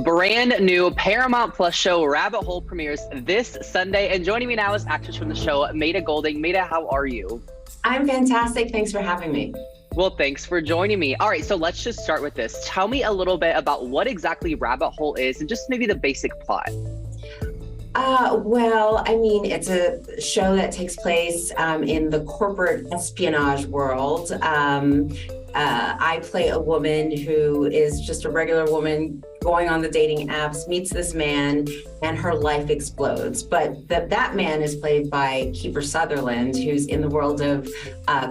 Brand new Paramount Plus show Rabbit Hole premieres this Sunday. And joining me now is actress from the show, Maida Golding. Maida, how are you? I'm fantastic. Thanks for having me. Well, thanks for joining me. All right, so let's just start with this. Tell me a little bit about what exactly Rabbit Hole is and just maybe the basic plot. It's a show that takes place in the corporate espionage world. I play a woman who is just a regular woman going on the dating apps, meets this man, and her life explodes. But that man is played by Kiefer Sutherland, who's in the world of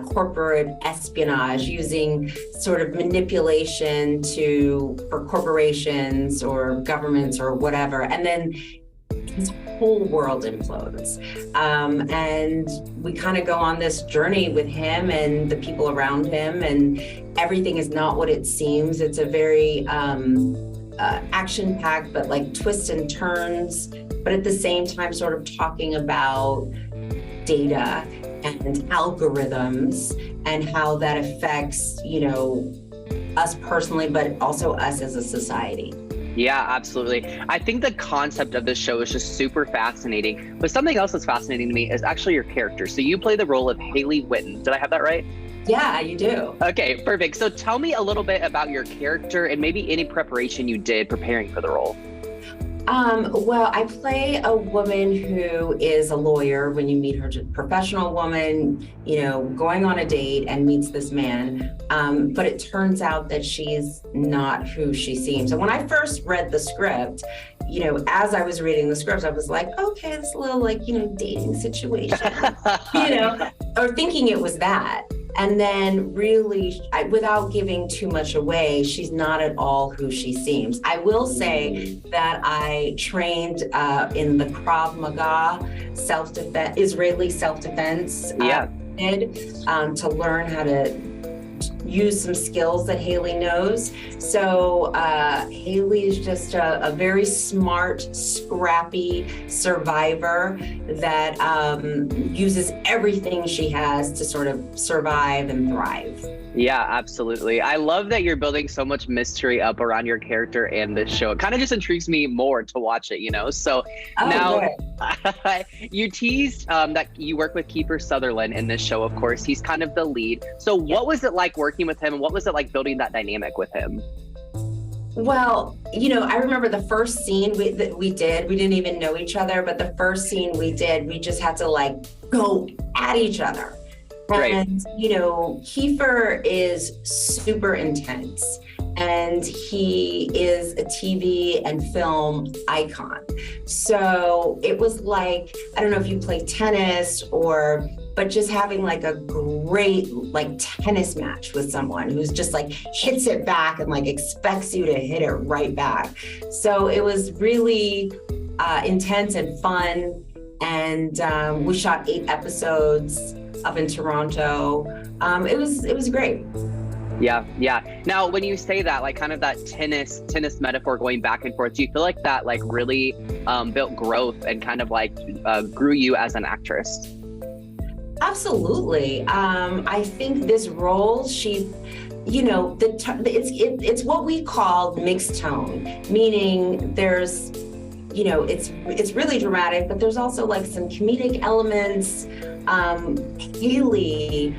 corporate espionage, using sort of manipulation for corporations or governments or whatever. And then his whole world implodes. And we kind of go on this journey with him and the people around him, and everything is not what it seems. It's a very action-packed, but like twists and turns, but at the same time sort of talking about data and algorithms and how that affects, us personally, but also us as a society. Yeah, absolutely. I think the concept of this show is just super fascinating. But something else that's fascinating to me is actually your character. So you play the role of Haley Witten. Did I have that right? Yeah, you do. Okay, perfect. So tell me a little bit about your character and maybe any preparation you did preparing for the role. I play a woman who is a lawyer when you meet her, just professional woman, going on a date and meets this man. But it turns out that she's not who she seems. And when I first read the script, as I was reading the script, I was like, okay, it's a little dating situation, or thinking it was that. And then really, without giving too much away, she's not at all who she seems. I will say that I trained in the Krav Maga Israeli self-defense to learn how to use some skills that Haley knows. So Haley is just a very smart, scrappy survivor that uses everything she has to sort of survive and thrive. Yeah, absolutely. I love that you're building so much mystery up around your character and this show. It kind of just intrigues me more to watch it, So now you teased that you work with Kiefer Sutherland in this show, of course. He's kind of the lead. So what was it like working with him, and what was it like building that dynamic with him? Well, I remember the first scene that we didn't even know each other, but the first scene we did, we just had to go at each other. Right. And, Kiefer is super intense, and he is a TV and film icon. So it was like, I don't know if you play tennis but just having a great tennis match with someone who's just hits it back and expects you to hit it right back. So it was really intense and fun. And we shot 8 episodes up in Toronto. It was great. Yeah. Now, when you say that, kind of that tennis metaphor going back and forth, do you feel like that really built growth and kind of grew you as an actress? Absolutely. I think this role, it's what we call mixed tone, meaning there's, it's really dramatic, but there's also some comedic elements. Haley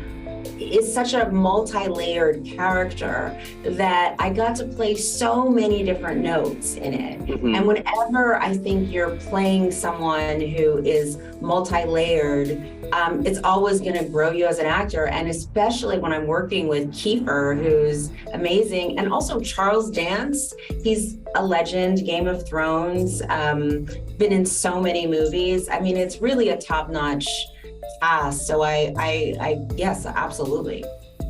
is such a multi-layered character that I got to play so many different notes in it. Mm-hmm. And whenever I think you're playing someone who is multi-layered, it's always going to grow you as an actor. And especially when I'm working with Kiefer, who's amazing. And also Charles Dance, he's a legend, Game of Thrones, been in so many movies. I mean, it's really a top-notch cast. So yes, absolutely.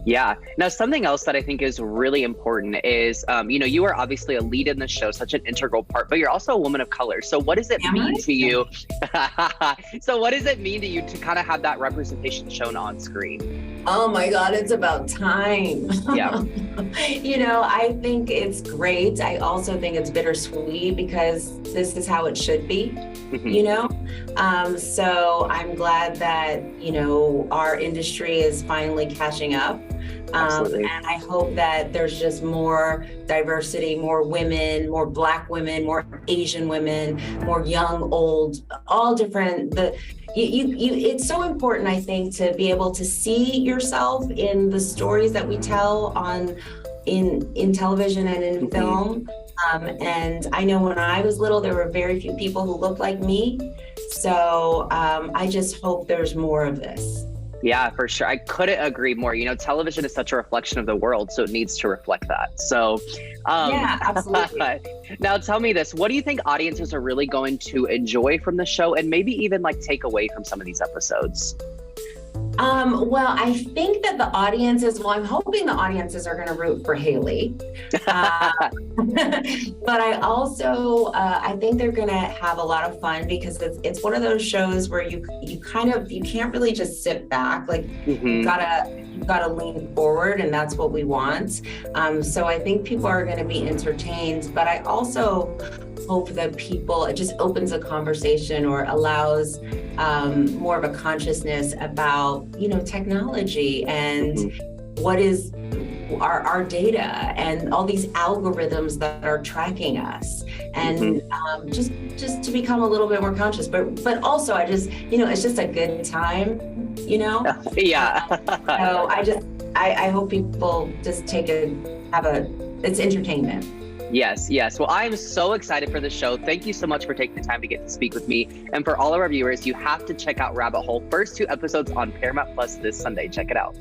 Yeah. Now, something else that I think is really important is, you are obviously a lead in the show, such an integral part, but you're also a woman of color. So what does it mean to you? So what does it mean to you to kind of have that representation shown on screen? Oh my God, it's about time. Yeah. I think it's great. I also think it's bittersweet because this is how it should be, So I'm glad that, our industry is finally catching up. Absolutely. And I hope that there's just more diversity, more women, more Black women, more Asian women, more young, old, all different. It's so important, I think, to be able to see yourself in the stories that we tell in television and in film. And I know when I was little, there were very few people who looked like me. So I just hope there's more of this. Yeah, for sure. I couldn't agree more. Television is such a reflection of the world, so it needs to reflect that. So, yeah, absolutely. Now tell me this, what do you think audiences are really going to enjoy from the show and maybe even take away from some of these episodes? Well, I think that the audiences, I'm hoping the audiences are going to root for Haley. But I also, I think they're going to have a lot of fun because it's one of those shows where you can't really just sit back. You've got to lean forward, and that's what we want. So I think people are going to be entertained, but I also hope that it just opens a conversation or allows more of a consciousness about, technology and what is our data and all these algorithms that are tracking us, and just to become a little bit more conscious. But also, I just, it's just a good time, Yeah. So I hope people just it's entertainment. Yes. Well, I'm so excited for the show. Thank you so much for taking the time to get to speak with me. And for all of our viewers, you have to check out Rabbit Hole. First 2 episodes on Paramount Plus this Sunday. Check it out.